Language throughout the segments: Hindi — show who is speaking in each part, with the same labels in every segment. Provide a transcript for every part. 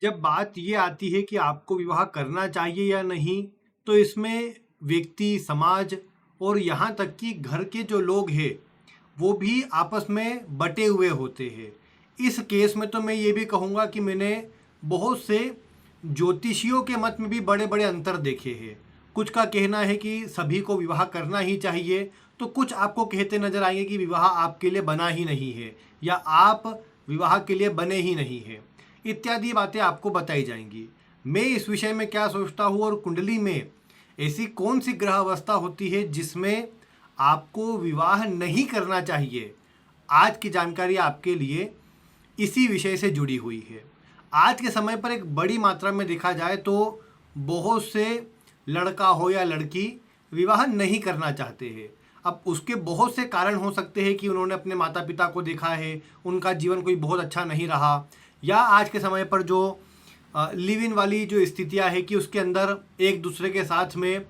Speaker 1: जब बात ये आती है कि आपको विवाह करना चाहिए या नहीं, तो इसमें व्यक्ति, समाज और यहाँ तक कि घर के जो लोग हैं, वो भी आपस में बटे हुए होते हैं। इस केस में तो मैं ये भी कहूँगा कि मैंने बहुत से ज्योतिषियों के मत में भी बड़े बड़े अंतर देखे हैं। कुछ का कहना है कि सभी को विवाह करना ही चाहिए, तो कुछ आपको कहते नजर आएंगे कि विवाह आपके लिए बना ही नहीं है, या आप विवाह के लिए बने ही नहीं हैं। इत्यादि बातें आपको बताई जाएंगी। मैं इस विषय में क्या सोचता हूँ और कुंडली में ऐसी कौन सी ग्रह अवस्था होती है जिसमें आपको विवाह नहीं करना चाहिए, आज की जानकारी आपके लिए इसी विषय से जुड़ी हुई है। आज के समय पर एक बड़ी मात्रा में देखा जाए तो बहुत से लड़का हो या लड़की विवाह नहीं करना चाहते हैं। अब उसके बहुत से कारण हो सकते हैं कि उन्होंने अपने माता पिता को देखा है, उनका जीवन कोई बहुत अच्छा नहीं रहा, या आज के समय पर जो लिव इन वाली जो स्थितियां है कि उसके अंदर एक दूसरे के साथ में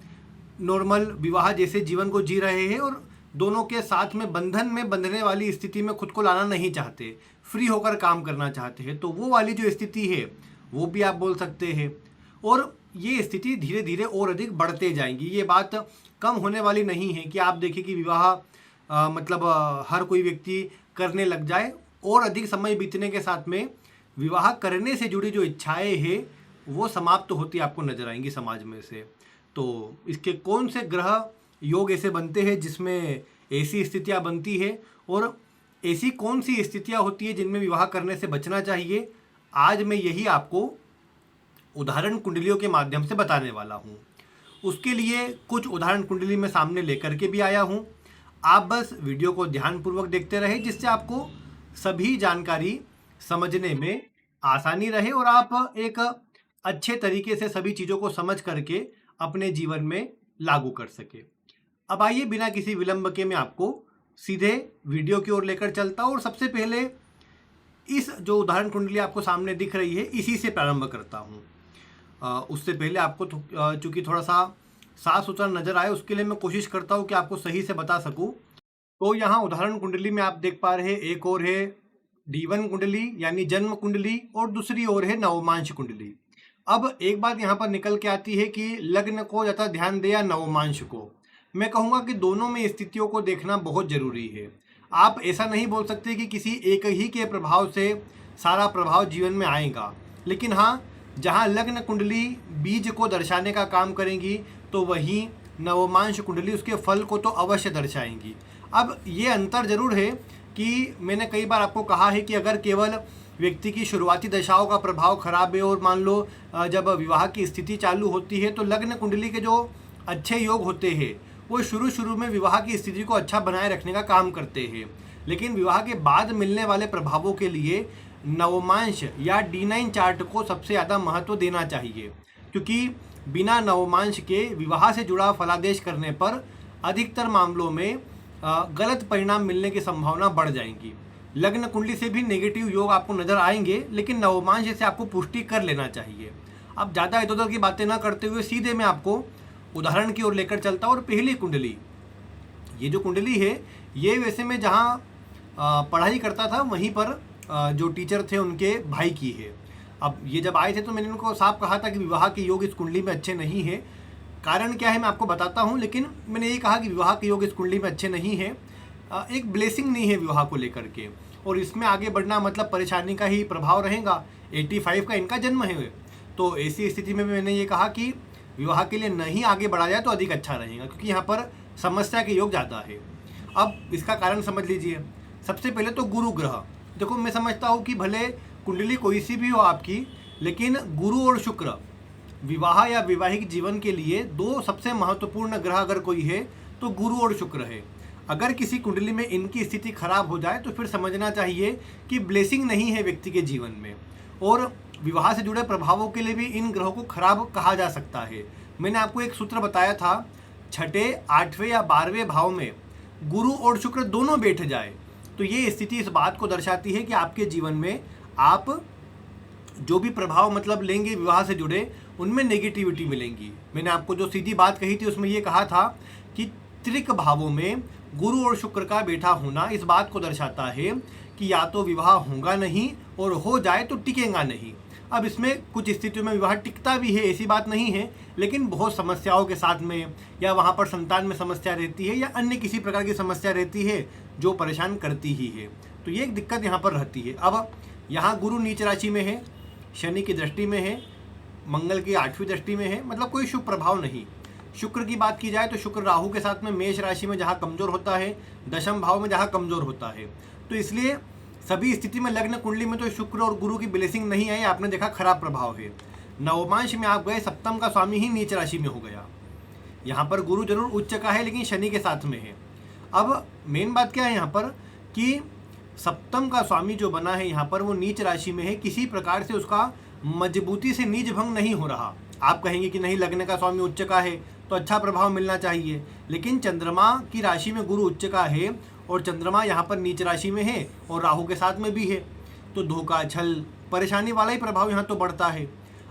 Speaker 1: नॉर्मल विवाह जैसे जीवन को जी रहे हैं और दोनों के साथ में बंधन में बंधने वाली स्थिति में खुद को लाना नहीं चाहते, फ्री होकर काम करना चाहते हैं। तो वो वाली जो स्थिति है वो भी आप बोल सकते हैं। और ये स्थिति धीरे धीरे और अधिक बढ़ते जाएंगी। ये बात कम होने वाली नहीं है कि आप देखिए कि विवाह हर कोई व्यक्ति करने लग जाए, और अधिक समय बीतने के साथ में विवाह करने से जुड़ी जो इच्छाएं हैं वो समाप्त होती आपको नजर आएंगी समाज में से। तो इसके कौन से ग्रह योग ऐसे बनते हैं जिसमें ऐसी स्थितियां बनती है, और ऐसी कौन सी स्थितियां होती है जिनमें विवाह करने से बचना चाहिए, आज मैं यही आपको उदाहरण कुंडलियों के माध्यम से बताने वाला हूँ। उसके लिए कुछ उदाहरण कुंडली में सामने लेकर के भी आया हूँ। आप बस वीडियो को ध्यानपूर्वक देखते रहे, जिससे आपको सभी जानकारी समझने में आसानी रहे और आप एक अच्छे तरीके से सभी चीज़ों को समझ करके अपने जीवन में लागू कर सके। अब आइए बिना किसी विलंब के मैं आपको सीधे वीडियो की ओर लेकर चलता हूँ, और सबसे पहले इस जो उदाहरण कुंडली आपको सामने दिख रही है इसी से प्रारंभ करता हूँ। उससे पहले आपको चूंकि थोड़ा सा साफ सुथरा नजर आए, उसके लिए मैं कोशिश करता हूँ कि आपको सही से बता सकूँ। तो यहाँ उदाहरण कुंडली में आप देख पा रहे हैं, एक और है D1 कुंडली यानी जन्म कुंडली, और दूसरी ओर है नवमांश कुंडली। अब एक बात यहाँ पर निकल के आती है कि लग्न को ज़्यादा ध्यान दे या नवमांश को। मैं कहूँगा कि दोनों में स्थितियों को देखना बहुत जरूरी है। आप ऐसा नहीं बोल सकते कि किसी एक ही के प्रभाव से सारा प्रभाव जीवन में आएगा, लेकिन हाँ, जहाँ लग्न कुंडली बीज को दर्शाने का काम करेंगी तो वहीं नवमांश कुंडली उसके फल को तो अवश्य दर्शाएंगी। अब ये अंतर जरूर है कि मैंने कई बार आपको कहा है कि अगर केवल व्यक्ति की शुरुआती दशाओं का प्रभाव खराब है और मान लो जब विवाह की स्थिति चालू होती है तो लग्न कुंडली के जो अच्छे योग होते हैं वो शुरू में विवाह की स्थिति को अच्छा बनाए रखने का काम करते हैं, लेकिन विवाह के बाद मिलने वाले प्रभावों के लिए नवमांश या D9 चार्ट को सबसे ज़्यादा महत्व देना चाहिए, क्योंकि बिना नवमांश के विवाह से जुड़ा फलादेश करने पर अधिकतर मामलों में गलत परिणाम मिलने की संभावना बढ़ जाएंगी। लग्न कुंडली से भी नेगेटिव योग आपको नजर आएंगे, लेकिन नवमांश से आपको पुष्टि कर लेना चाहिए। अब ज़्यादा इधर उधर की बातें ना करते हुए सीधे मैं आपको उदाहरण की ओर लेकर चलता हूँ। और पहली कुंडली, ये जो कुंडली है ये वैसे मैं जहाँ पढ़ाई करता था वहीं पर जो टीचर थे उनके भाई की है। अब ये जब आए थे तो मैंने उनको साफ कहा था कि विवाह के योग इस कुंडली में अच्छे नहीं है। कारण क्या है मैं आपको बताता हूँ, लेकिन मैंने ये कहा कि विवाह के योग इस कुंडली में अच्छे नहीं है, एक ब्लेसिंग नहीं है विवाह को लेकर के, और इसमें आगे बढ़ना मतलब परेशानी का ही प्रभाव रहेगा। 85 का इनका जन्म है, तो ऐसी स्थिति में मैंने ये कहा कि विवाह के लिए नहीं आगे बढ़ा जाए तो अधिक अच्छा रहेगा, क्योंकि यहाँ पर समस्या के योग ज़्यादा है। अब इसका कारण समझ लीजिए। सबसे पहले तो गुरु ग्रह, देखो मैं समझता हूँ कि भले कुंडली कोई सी भी हो आपकी, लेकिन गुरु और शुक्र विवाह या वैवाहिक जीवन के लिए दो सबसे महत्वपूर्ण ग्रह अगर कोई है तो गुरु और शुक्र है। अगर किसी कुंडली में इनकी स्थिति खराब हो जाए तो फिर समझना चाहिए कि ब्लेसिंग नहीं है व्यक्ति के जीवन में, और विवाह से जुड़े प्रभावों के लिए भी इन ग्रहों को खराब कहा जा सकता है। मैंने आपको एक सूत्र बताया था, छठे, आठवें या 12वें भाव में गुरु और शुक्र दोनों बैठ जाए तो ये स्थिति इस बात को दर्शाती है कि आपके जीवन में आप जो भी प्रभाव मतलब लेंगे विवाह से जुड़े उनमें नेगेटिविटी मिलेंगी। मैंने आपको जो सीधी बात कही थी उसमें ये कहा था कि त्रिक भावों में गुरु और शुक्र का बैठा होना इस बात को दर्शाता है कि या तो विवाह होगा नहीं और हो जाए तो टिकेगा नहीं। अब इसमें कुछ स्थितियों में विवाह टिकता भी है, ऐसी बात नहीं है, लेकिन बहुत समस्याओं के साथ में, या वहाँ पर संतान में समस्या रहती है या अन्य किसी प्रकार की समस्या रहती है जो परेशान करती ही है। तो ये एक दिक्कत यहाँ पर रहती है। अब यहाँ गुरु नीच राशि में है, शनि की दृष्टि में है, मंगल की 8वीं दृष्टि में है, मतलब कोई शुभ प्रभाव नहीं। शुक्र की बात की जाए तो शुक्र राहु के साथ में मेष राशि में जहाँ कमजोर होता है, दशम भाव में जहाँ कमजोर होता है, तो इसलिए सभी स्थिति में लग्न कुंडली में तो शुक्र और गुरु की ब्लेसिंग नहीं आई, आपने देखा खराब प्रभाव है। नवमांश में आप गए, सप्तम का स्वामी ही नीच राशि में हो गया। यहाँ पर गुरु जरूर उच्च का है लेकिन शनि के साथ में है। अब मेन बात क्या है यहाँ पर कि सप्तम का स्वामी जो बना है यहाँ पर वो नीच राशि में है, किसी प्रकार से उसका मजबूती से नीच भंग नहीं हो रहा। आप कहेंगे कि नहीं, लग्न का स्वामी उच्च का है तो अच्छा प्रभाव मिलना चाहिए, लेकिन चंद्रमा की राशि में गुरु उच्च का है और चंद्रमा यहाँ पर नीच राशि में है और राहु के साथ में भी है, तो धोखा छल परेशानी वाला ही प्रभाव यहाँ तो बढ़ता है।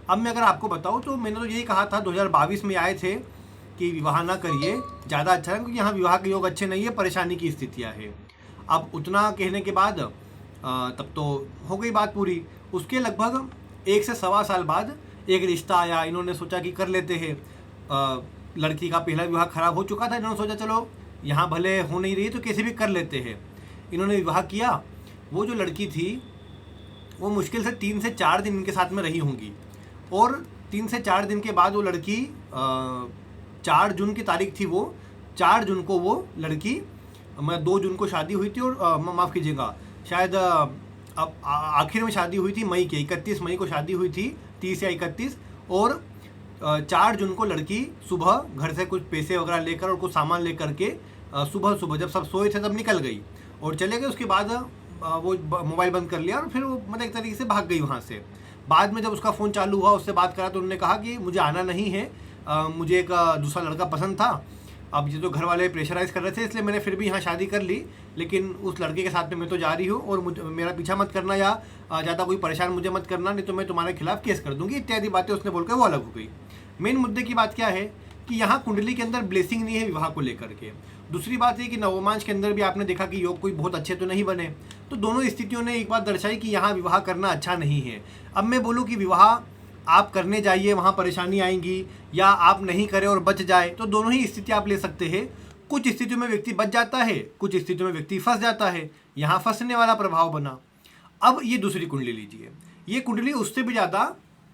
Speaker 1: अब मैं अगर आपको बताऊँ तो मैंने तो यही कहा था 2022 में आए थे कि विवाह ना करिए, ज़्यादा अच्छा है, क्योंकि यहाँ विवाह के योग अच्छे नहीं है, परेशानी की स्थितियाँ है। अब उतना कहने के बाद तब तो हो गई बात पूरी। उसके लगभग 1 से सवा साल बाद एक रिश्ता आया, इन्होंने सोचा कि कर लेते हैं। लड़की का पहला विवाह खराब हो चुका था, इन्होंने सोचा चलो यहाँ भले हो नहीं रही तो कैसे भी कर लेते हैं। इन्होंने विवाह किया। वो जो लड़की थी वो मुश्किल से 3 से 4 दिन इनके साथ में रही होंगी, और 3 से 4 दिन के बाद वो लड़की 4 जून की तारीख थी, वो 4 जून को वो लड़की, मैं 2 जून को शादी हुई थी और माफ़ कीजिएगा शायद अब आखिर में शादी हुई थी मई के 31 मई को शादी हुई थी, 30 या 31, और 4 जून को लड़की सुबह घर से कुछ पैसे वगैरह लेकर और कुछ सामान लेकर के सुबह जब सब सोए थे तब निकल गई और चले गए। उसके बाद वो मोबाइल बंद कर लिया और फिर वो मतलब एक तरीके से भाग गई वहाँ से। बाद में जब उसका फ़ोन चालू हुआ, उससे बात करा तो उन्होंने कहा कि मुझे आना नहीं है, मुझे एक दूसरा लड़का पसंद था। अब ये तो घर वाले प्रेशराइज़ कर रहे थे, इसलिए मैंने फिर भी यहाँ शादी कर ली, लेकिन उस लड़के के साथ में मैं तो जा रही हूँ और मेरा पीछा मत करना या ज़्यादा कोई परेशान मुझे मत करना, नहीं तो मैं तुम्हारे खिलाफ केस कर दूंगी, इत्यादि बातें उसने बोलकर वो अलग हो गई। मेन मुद्दे की बात क्या है कि यहाँ कुंडली के अंदर ब्लेसिंग नहीं है विवाह को लेकर के। दूसरी बात है कि नवमांश के अंदर भी आपने देखा कि योग कोई बहुत अच्छे तो नहीं बने, तो दोनों स्थितियों ने एक बात दर्शाई कि यहाँ विवाह करना अच्छा नहीं है। अब मैं बोलूँ कि विवाह आप करने जाइए, वहाँ परेशानी आएंगी, या आप नहीं करें और बच जाए, तो दोनों ही स्थिति आप ले सकते हैं। कुछ स्थितियों में व्यक्ति बच जाता है, कुछ स्थितियों में व्यक्ति फंस जाता है, यहाँ फंसने वाला प्रभाव बना। अब ये दूसरी कुंडली लीजिए, ये कुंडली उससे भी ज़्यादा,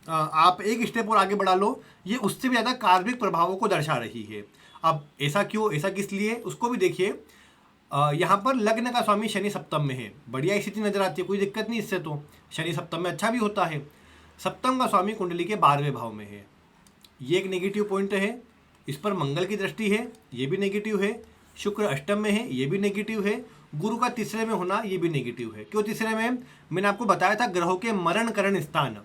Speaker 1: आप एक स्टेप और आगे बढ़ा लो, ये उससे भी ज़्यादा कार्मिक प्रभावों को दर्शा रही है। अब ऐसा क्यों, ऐसा किस लिए, उसको भी देखिए। यहाँ पर लग्न का स्वामी शनि सप्तम में है, बढ़िया स्थिति नजर आती है, कोई दिक्कत नहीं इससे, तो शनि सप्तम में अच्छा भी होता है। सप्तम का स्वामी कुंडली के 12वें भाव में है, ये एक नेगेटिव पॉइंट है। इस पर मंगल की दृष्टि है, ये भी नेगेटिव है। शुक्र अष्टम में है, ये भी नेगेटिव है। गुरु का तीसरे में होना, ये भी नेगेटिव है। क्यों तीसरे में? मैंने आपको बताया था ग्रहों के मरण करण स्थान,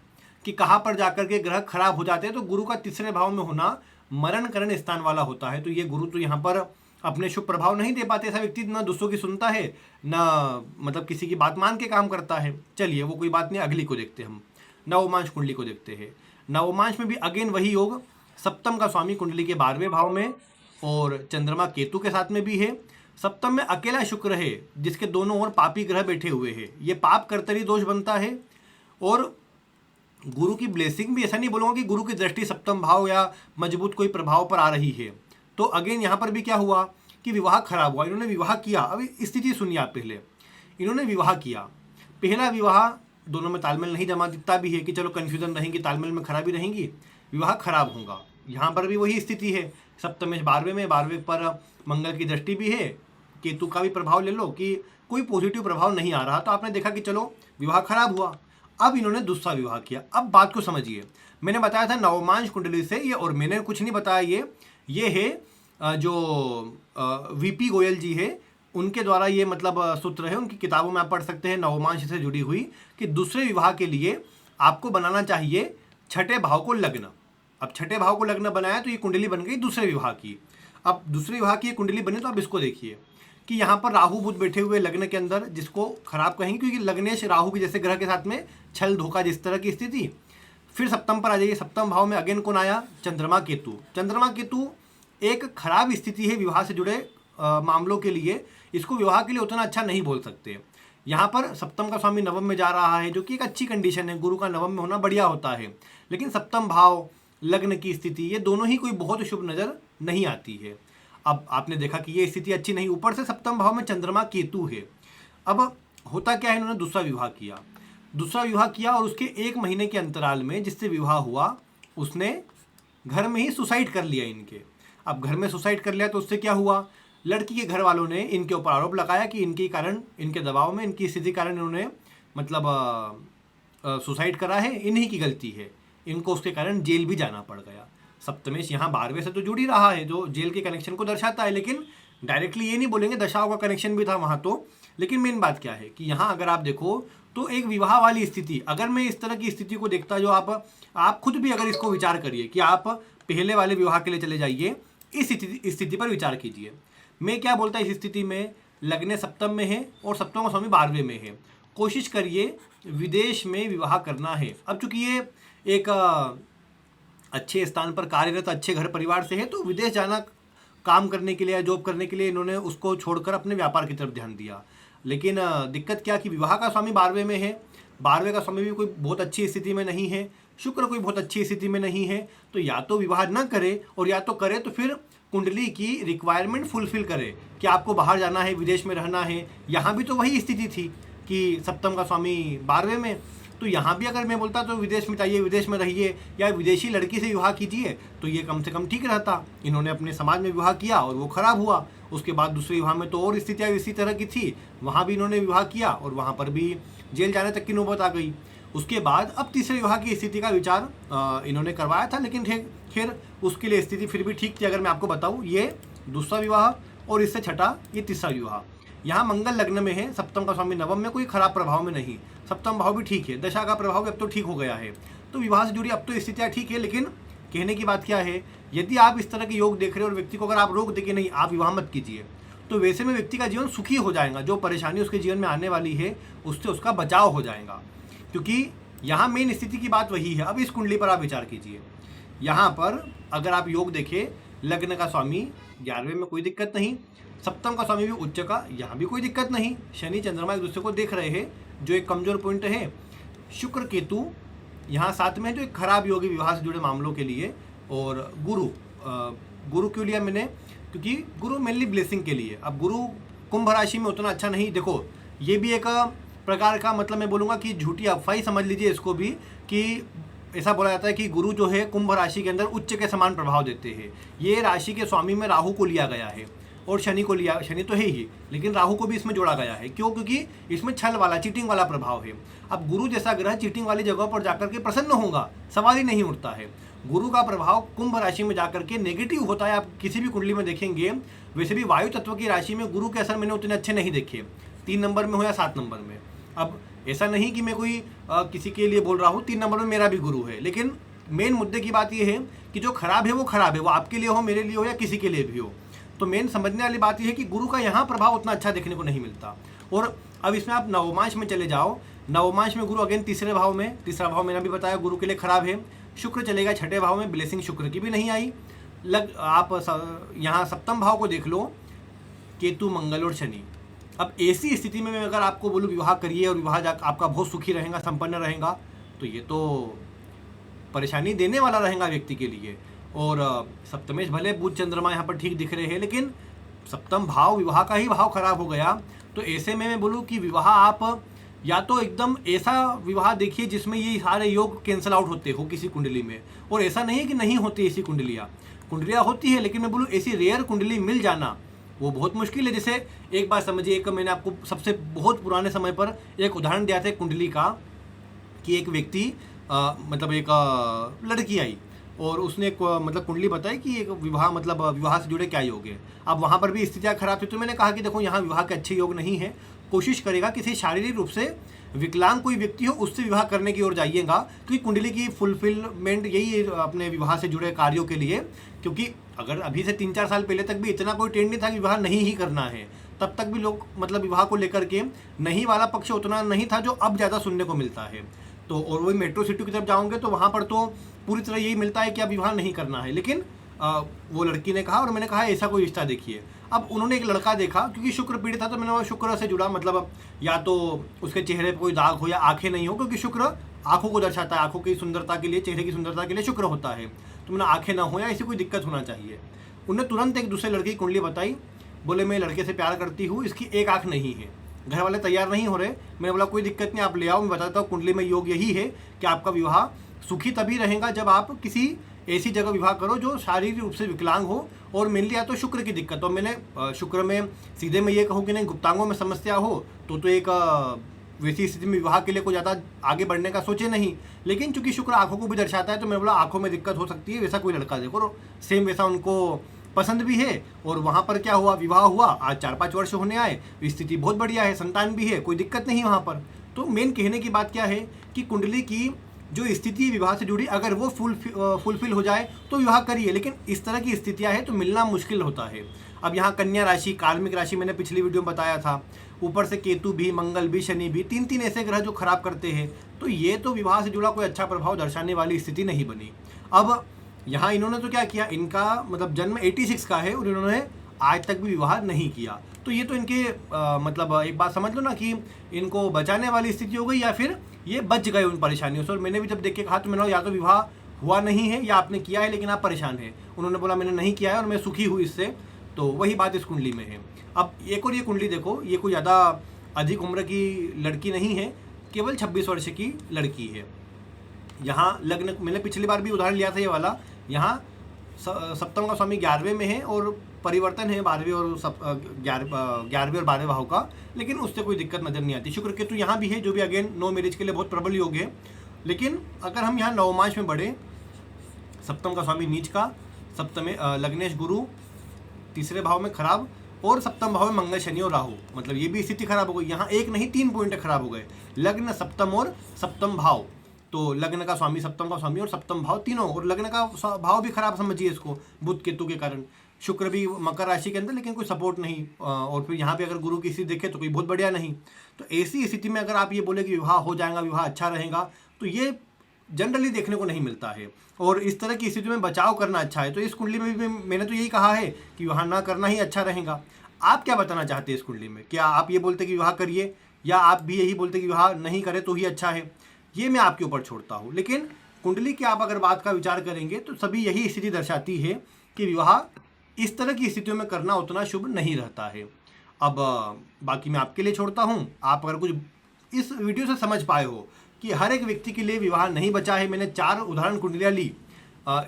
Speaker 1: कि कहाँ पर जाकर के ग्रह खराब हो जाते हैं, तो गुरु का तीसरे भाव में होना मरण करण स्थान वाला होता है। तो ये गुरु तो यहाँ पर अपने शुभ प्रभाव नहीं दे पाते। ऐसा व्यक्ति ना दूसरों की सुनता है, ना मतलब किसी की बात मान के काम करता है। चलिए वो कोई बात नहीं, अगली को देखते हम, नवमांश कुंडली को देखते हैं। नवमांश में भी अगेन वही योग, सप्तम का स्वामी कुंडली के 12वें भाव में और चंद्रमा केतु के साथ में भी है। सप्तम में अकेला शुक्र है, जिसके दोनों ओर पापी ग्रह बैठे हुए हैं, ये पाप कर्तरी दोष बनता है। और गुरु की ब्लेसिंग भी, ऐसा नहीं बोलूँगा कि गुरु की दृष्टि सप्तम भाव या मजबूत कोई प्रभाव पर आ रही है। तो अगेन यहाँ पर भी क्या हुआ कि विवाह खराब हुआ। इन्होंने विवाह किया, अभी स्थिति सुनिए आप पहले। इन्होंने विवाह किया, पहला विवाह, दोनों में तालमेल नहीं जमा, दिखता भी है कि चलो कन्फ्यूजन रहेंगी, तालमेल में खराबी रहेंगी, विवाह खराब होगा। यहाँ पर भी वही स्थिति है, सप्तम 12वें में, 12वें पर मंगल की दृष्टि भी है, केतु का भी प्रभाव ले लो कि कोई पॉजिटिव प्रभाव नहीं आ रहा। तो आपने देखा कि चलो विवाह खराब हुआ। अब इन्होंने दूसरा विवाह किया। अब बात को समझिए, मैंने बताया था नवमांश कुंडली से ये, और मैंने कुछ नहीं बताया, ये है जो वीपी गोयल जी है, उनके द्वारा ये मतलब सूत्र है, उनकी किताबों में आप पढ़ सकते हैं, नवमांश से जुड़ी हुई, कि दूसरे विवाह के लिए आपको बनाना चाहिए छठे भाव को लग्न। अब छठे भाव को लग्न बनाया तो ये कुंडली बन गई दूसरे विवाह की। अब दूसरे विवाह की ये कुंडली बनी, तो आप इसको देखिए कि यहाँ पर राहु बुध बैठे हुए लग्न के अंदर, जिसको खराब कहेंगे क्योंकि लग्नेश राहु के जैसे ग्रह के साथ में छल धोखा जिस तरह की स्थिति। फिर सप्तम पर आ जाइए, सप्तम भाव में अगेन कौन आया? चंद्रमा केतु। चंद्रमा केतु एक खराब स्थिति है विवाह से जुड़े मामलों के लिए, इसको विवाह के लिए उतना अच्छा नहीं बोल सकते। यहाँ पर सप्तम का स्वामी नवम में जा रहा है, जो कि एक अच्छी कंडीशन है, गुरु का नवम में होना बढ़िया होता है। लेकिन सप्तम भाव, लग्न की स्थिति, ये दोनों ही कोई बहुत शुभ नज़र नहीं आती है। अब आपने देखा कि ये स्थिति अच्छी नहीं, ऊपर से सप्तम भाव में चंद्रमा केतु है। अब होता क्या है, इन्होंने दूसरा विवाह किया और उसके 1 महीने के अंतराल में जिससे विवाह हुआ उसने घर में ही सुसाइड कर लिया इनके। अब घर में सुसाइड कर लिया तो उससे क्या हुआ, लड़की के घर वालों ने इनके ऊपर आरोप लगाया कि इनके कारण, इनके दबाव में, इनकी स्थिति कारण इन्होंने मतलब सुसाइड करा है, इन्हीं की गलती है, इनको उसके कारण जेल भी जाना पड़ गया। सप्तमेश यहाँ 12वें से तो जुड़ ही रहा है, जो जेल के कनेक्शन को दर्शाता है, लेकिन डायरेक्टली ये नहीं बोलेंगे, दशाओं का कनेक्शन भी था वहाँ तो। लेकिन मेन बात क्या है कि यहाँ अगर आप देखो तो एक विवाह वाली स्थिति, अगर मैं इस तरह की स्थिति को देखता, जो आप खुद भी अगर इसको विचार करिए कि आप पहले वाले विवाह के लिए चले जाइए, इस स्थिति पर विचार कीजिए। मैं क्या बोलता इस स्थिति में, लग्न सप्तम में है और सप्तम का स्वामी 12वें में है, कोशिश करिए विदेश में विवाह करना है। अब चूंकि ये एक अच्छे स्थान पर कार्यरत, अच्छे घर परिवार से है, तो विदेश जाना काम करने के लिए या जॉब करने के लिए इन्होंने उसको छोड़कर अपने व्यापार की तरफ ध्यान दिया। लेकिन दिक्कत क्या कि विवाह का स्वामी 12वें में है, 12वें का स्वामी भी कोई बहुत अच्छी स्थिति में नहीं है, शुक्र कोई बहुत अच्छी स्थिति में नहीं है, तो या तो विवाह न करे और या तो करे तो फिर कुंडली की रिक्वायरमेंट फुलफिल करे कि आपको बाहर जाना है, विदेश में रहना है। यहाँ भी तो वही स्थिति थी कि सप्तम का स्वामी 12वें में, तो यहाँ भी अगर मैं बोलता तो विदेश में जाइए, विदेश में रहिए या विदेशी लड़की से विवाह कीजिए, तो ये कम से कम ठीक रहता। इन्होंने अपने समाज में विवाह किया और वो खराब हुआ। उसके बाद दूसरे विवाह में तो और स्थितियाँ इसी तरह की थी, वहाँ भी इन्होंने विवाह किया और वहाँ पर भी जेल जाने तक की नौबत आ गई। उसके बाद अब तीसरे विवाह की स्थिति का विचार इन्होंने करवाया था, लेकिन खैर उसके लिए स्थिति फिर भी ठीक थी। अगर मैं आपको बताऊँ, ये दूसरा विवाह और इससे छठा ये तीसरा विवाह। यहाँ मंगल लग्न में है, सप्तम का स्वामी नवम में, कोई खराब प्रभाव में नहीं, सप्तम भाव भी ठीक है, दशा का प्रभाव भी अब तो ठीक हो गया है, तो विवाह से जुड़ी अब तो स्थितियाँ ठीक है। लेकिन कहने की बात क्या है, यदि आप इस तरह के योग देख रहे हो और व्यक्ति को अगर आप रोक देंगे नहीं, आप विवाह मत कीजिए, तो वैसे में व्यक्ति का जीवन सुखी हो जाएगा। जो परेशानी उसके जीवन में आने वाली है उससे उसका बचाव हो जाएगा, क्योंकि यहाँ मेन स्थिति की बात वही है। अब इस कुंडली पर आप विचार कीजिए, यहाँ पर अगर आप योग देखें, लग्न का स्वामी 11वें में, कोई दिक्कत नहीं, सप्तम का स्वामी भी उच्च का, यहाँ भी कोई दिक्कत नहीं, शनि चंद्रमा एक दूसरे को देख रहे हैं, जो एक कमजोर पॉइंट है। शुक्र केतु यहाँ साथ में, जो एक खराब योगी विवाह से जुड़े मामलों के लिए, और गुरु क्यों लिया मैंने, क्योंकि गुरु मेनली ब्लेसिंग के लिए। अब गुरु कुंभ राशि में उतना अच्छा नहीं, देखो ये भी एक प्रकार का, मतलब मैं बोलूँगा कि झूठी अफवाही समझ लीजिए इसको भी, कि ऐसा बोला जाता है कि गुरु जो है कुंभ राशि के अंदर उच्च के समान प्रभाव देते हैं। ये राशि के स्वामी में राहु को लिया गया है और शनि को लिया, शनि तो है ही, लेकिन राहु को भी इसमें जोड़ा गया है। क्यों? क्योंकि इसमें छल वाला, चीटिंग वाला प्रभाव है। अब गुरु जैसा ग्रह चीटिंग वाली जगह पर जाकर के प्रसन्न होगा, सवाल ही नहीं उठता है। गुरु का प्रभाव कुंभ राशि में जाकर के नेगेटिव होता है। आप किसी भी कुंडली में देखेंगे, वैसे भी वायु तत्व की राशि में गुरु के असर मैंने उतने अच्छे नहीं देखे, 3 नंबर में हो या 7 नंबर में। अब ऐसा नहीं कि मैं कोई किसी के लिए बोल रहा हूँ, 3 नंबर में मेरा भी गुरु है, लेकिन मेन मुद्दे की बात यह है कि जो खराब है वो खराब है, वो आपके लिए हो, मेरे लिए हो या किसी के लिए भी हो। तो मेन समझने वाली बात यह है कि गुरु का यहाँ प्रभाव उतना अच्छा देखने को नहीं मिलता। और अब इसमें आप नवमांश में चले जाओ, नवमांश में गुरु अगेन तीसरे भाव में, तीसरा भाव मैंने भी बताया गुरु के लिए खराब है। शुक्र चलेगा छठे भाव में, ब्लेसिंग शुक्र की भी नहीं आई। आप यहाँ सप्तम भाव को देख लो, केतु मंगल और शनि। अब ऐसी स्थिति में मैं अगर आपको बोलूँ विवाह करिए और विवाह आपका बहुत सुखी रहेगा, संपन्न रहेगा, तो ये तो परेशानी देने वाला रहेगा व्यक्ति के लिए। और सप्तमेश भले बुध चंद्रमा यहाँ पर ठीक दिख रहे हैं, लेकिन सप्तम भाव विवाह का ही भाव खराब हो गया। तो ऐसे में मैं बोलूँ कि विवाह आप या तो एकदम ऐसा विवाह देखिए जिसमें ये सारे योग कैंसिल आउट होते हो किसी कुंडली में, और ऐसा नहीं है कि नहीं होती ऐसी कुंडलियाँ होती है, लेकिन मैं बोलूँ ऐसी रेयर कुंडली मिल जाना वो बहुत मुश्किल है। जैसे एक बात समझिए, एक मैंने आपको सबसे बहुत पुराने समय पर एक उदाहरण दिया था कुंडली का, कि एक व्यक्ति मतलब एक लड़की आई और उसने एक मतलब कुंडली बताई कि एक विवाह, मतलब विवाह से जुड़े क्या योग है। अब वहाँ पर भी स्थितियाँ खराब थी, तो मैंने कहा कि देखो यहाँ विवाह के अच्छे योग नहीं है, कोशिश करेगा किसी शारीरिक रूप से विकलांग कोई व्यक्ति हो उससे विवाह करने की ओर जाइएगा, क्योंकि कुंडली की फुलफिलमेंट यही है अपने विवाह से जुड़े कार्यों के लिए। क्योंकि अगर अभी से 3-4 साल पहले तक भी इतना कोई ट्रेंड नहीं था कि विवाह नहीं ही करना है, तब तक भी लोग मतलब विवाह को लेकर के नहीं वाला पक्ष उतना नहीं था जो अब ज़्यादा सुनने को मिलता है। तो और वही मेट्रो सिटी की तरफ जाओगे तो वहाँ पर तो पूरी तरह यही मिलता है कि अब विवाह नहीं करना है। लेकिन वो लड़की ने कहा और मैंने कहा ऐसा कोई रिश्ता देखिए। अब उन्होंने एक लड़का देखा, क्योंकि शुक्र पीड़ित था तो मैंने बोला शुक्र से जुड़ा, मतलब या तो उसके चेहरे पर कोई दाग हो या आंखें नहीं हो, क्योंकि शुक्र आंखों को दर्शाता है, आंखों की सुंदरता के लिए, चेहरे की सुंदरता के लिए शुक्र होता है। तो मैंने आंखें ना हो या ऐसी कोई दिक्कत होना चाहिए। उन्होंने तुरंत एक दूसरे लड़के की कुंडली बताई, बोले मैं लड़के से प्यार करती हूँ, इसकी एक आंख नहीं है। घर वाले तैयार नहीं हो रहे। मैंने बोला कोई दिक्कत नहीं, आप ले आओ, मैं बताता हूँ कुंडली में योग यही है कि आपका विवाह सुखी तभी रहेगा जब आप किसी ऐसी जगह विवाह करो जो शारीरिक रूप से विकलांग हो, और मेनली या तो शुक्र की दिक्कत हो। मैंने शुक्र में सीधे मैं ये कहूँ कि नहीं, गुप्तांगों में समस्या हो तो एक वैसी स्थिति में विवाह के लिए कोई ज़्यादा आगे बढ़ने का सोचे नहीं। लेकिन चूंकि शुक्र आंखों को भी दर्शाता है तो मैं बोला आंखों में दिक्कत हो सकती है, वैसा कोई लड़का देखो, और सेम वैसा उनको पसंद भी है। और वहाँ पर क्या हुआ, विवाह हुआ, आज 4-5 वर्ष होने आए, स्थिति बहुत बढ़िया है, संतान भी है, कोई दिक्कत नहीं वहाँ पर। तो मेन कहने की बात क्या है कि कुंडली की जो स्थिति विवाह से जुड़ी, अगर वो फुलफिल हो जाए तो विवाह करिए, लेकिन इस तरह की स्थितियां हैं तो मिलना मुश्किल होता है। अब यहाँ कन्या राशि, कार्मिक राशि मैंने पिछली वीडियो में बताया था, ऊपर से केतु भी, मंगल भी, शनि भी, 3 ऐसे ग्रह जो खराब करते हैं, तो ये तो विवाह से जुड़ा कोई अच्छा प्रभाव दर्शाने वाली स्थिति नहीं बनी। अब यहाँ इन्होंने तो क्या किया, इनका मतलब जन्म 86 का है और इन्होंने आज तक भी विवाह नहीं किया, तो ये तो इनके मतलब एक बात समझ लो ना कि इनको बचाने वाली स्थिति हो गई या फिर ये बच गए उन परेशानियों से। और मैंने भी जब देख के कहा तो मैंने या तो विवाह हुआ नहीं है या आपने किया है लेकिन आप परेशान हैं। उन्होंने बोला मैंने नहीं किया है और मैं सुखी हूँ इससे, तो वही बात इस कुंडली में है। अब एक और ये कुंडली देखो, ये कोई ज़्यादा अधिक उम्र की लड़की नहीं है, केवल 26 वर्ष की लड़की है। यहाँ लग्न, मैंने पिछली बार भी उदाहरण लिया था ये वाला, यहाँ सप्तम का स्वामी 11वें में है और परिवर्तन है 12वें और 11वें और 12वें भाव का, लेकिन उससे कोई दिक्कत नजर नहीं आती। शुक्र केतु यहाँ भी है जो भी अगेन नो मैरिज के लिए बहुत प्रबल योग है। लेकिन अगर हम यहाँ नवमांश में बढ़े, सप्तम का स्वामी नीच का, सप्तम लग्नेश गुरु, तीसरे भाव में खराब, और सप्तम भाव में मंगल शनि और राहु, मतलब ये भी स्थिति खराब हो गई। यहाँ एक नहीं 3 पॉइंट खराब हो गए, लग्न, सप्तम और सप्तम भाव। तो लग्न का स्वामी, सप्तम का स्वामी और सप्तम भाव तीनों, और लग्न का भाव भी खराब समझिए इसको बुध केतु के कारण। शुक्र भी मकर राशि के अंदर लेकिन कोई सपोर्ट नहीं, और फिर यहाँ पे अगर गुरु की स्थिति देखे तो कोई बहुत बढ़िया नहीं। तो ऐसी स्थिति में अगर आप ये बोले कि विवाह हो जाएगा, विवाह अच्छा रहेगा, तो ये जनरली देखने को नहीं मिलता है। और इस तरह की स्थिति में बचाव करना अच्छा है। तो इस कुंडली में भी मैंने तो यही कहा है कि विवाह ना करना ही अच्छा रहेगा। आप क्या बताना चाहते हैं इस कुंडली में? क्या आप ये बोलते कि विवाह करिए, या आप भी यही बोलते कि विवाह नहीं करे तो ही अच्छा है? ये मैं आपके ऊपर छोड़ता हूँ। लेकिन कुंडली की आप अगर बात का विचार करेंगे तो सभी यही स्थिति दर्शाती है कि विवाह इस तरह की स्थितियों में करना उतना शुभ नहीं रहता है। अब बाकी मैं आपके लिए छोड़ता हूँ। आप अगर कुछ इस वीडियो से समझ पाए हो कि हर एक व्यक्ति के लिए विवाह नहीं बचा है, मैंने 4 उदाहरण कुंडलियाँ ली,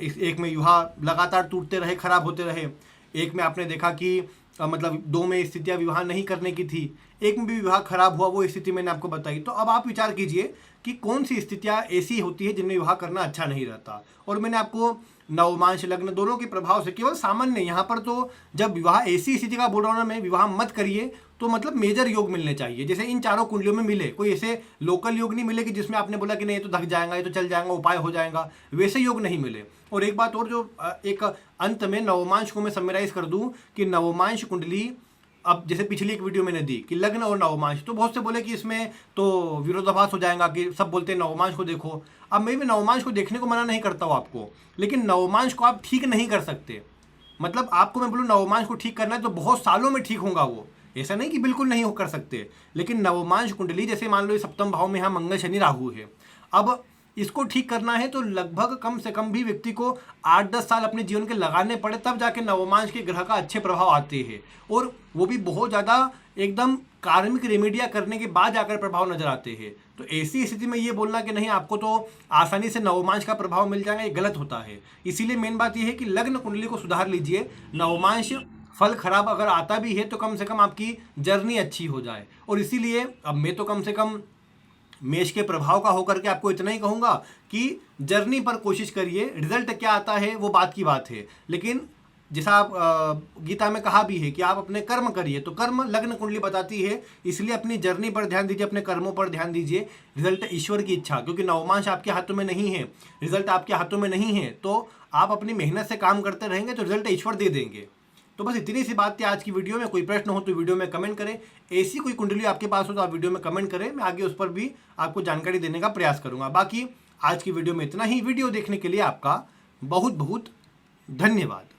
Speaker 1: इस एक में विवाह लगातार टूटते रहे, खराब होते रहे, एक में आपने देखा कि मतलब 2 में स्थितियाँ विवाह नहीं करने की थी, एक में भी विवाह खराब हुआ, वो स्थिति मैंने आपको बताई। तो अब आप विचार कीजिए कि कौन सी स्थितियाँ ऐसी होती है जिनमें विवाह करना अच्छा नहीं रहता। और मैंने आपको नवमांश, लग्न दोनों के प्रभाव से केवल सामान्य, यहाँ पर तो जब विवाह ऐसी स्थिति का बोल रहा हूँ ना मैं, विवाह मत करिए, तो मतलब मेजर योग मिलने चाहिए जैसे इन 4 कुंडलियों में मिले। कोई ऐसे लोकल योग नहीं मिले कि जिसमें आपने बोला कि नहीं ये तो धक जाएगा, ये तो चल जाएगा, उपाय हो जाएगा, वैसे योग नहीं मिले। और एक बात और, जो एक अंत में नवमांश को मैं समराइज कर दूं कि नवमांश कुंडली, अब जैसे पिछली एक वीडियो मैंने दी कि लग्न और नवमांश, तो बहुत से बोले कि इसमें तो विरोधाभास हो जाएगा, कि सब बोलते हैं नवमांश को देखो। अब मैं भी नवमांश को देखने को मना नहीं करता हूँ आपको, लेकिन नवमांश को आप ठीक नहीं कर सकते। मतलब आपको मैं बोलूँ नवमांश को ठीक करना है तो बहुत सालों में ठीक होगा वो, ऐसा नहीं कि बिल्कुल नहीं हो कर सकते। लेकिन नवमांश कुंडली जैसे मान लो सप्तम भाव में यहाँ मंगल शनि राहु है, अब इसको ठीक करना है तो लगभग कम से कम भी व्यक्ति को 8-10 साल अपने जीवन के लगाने पड़े, तब जाके नवमांश के ग्रह का अच्छे प्रभाव आते हैं, और वो भी बहुत ज़्यादा एकदम कार्मिक रेमेडिया करने के बाद जाकर प्रभाव नजर आते हैं। तो ऐसी स्थिति में ये बोलना कि नहीं आपको तो आसानी से नवमांश का प्रभाव मिल जाएगा, ये गलत होता है। इसीलिए मेन बात ये है कि लग्न कुंडली को सुधार लीजिए, नवमांश फल खराब अगर आता भी है तो कम से कम आपकी जर्नी अच्छी हो जाए। और इसीलिए अब मैं तो कम से कम मेष के प्रभाव का होकर के आपको इतना ही कहूँगा कि जर्नी पर कोशिश करिए, रिजल्ट क्या आता है वो बात की बात है। लेकिन जैसा आप गीता में कहा भी है कि आप अपने कर्म करिए, तो कर्म लग्न कुंडली बताती है, इसलिए अपनी जर्नी पर ध्यान दीजिए, अपने कर्मों पर ध्यान दीजिए। रिजल्ट ईश्वर की इच्छा, क्योंकि नवमांश आपके हाथों में नहीं है, रिजल्ट आपके हाथों में नहीं है, तो आप अपनी मेहनत से काम करते रहेंगे तो रिजल्ट ईश्वर दे देंगे। तो बस इतनी सी बात थी आज की वीडियो में। कोई प्रश्न हो तो वीडियो में कमेंट करें, ऐसी कोई कुंडली आपके पास हो तो आप वीडियो में कमेंट करें, मैं आगे उस पर भी आपको जानकारी देने का प्रयास करूंगा। बाकी आज की वीडियो में इतना ही। वीडियो देखने के लिए आपका बहुत बहुत धन्यवाद।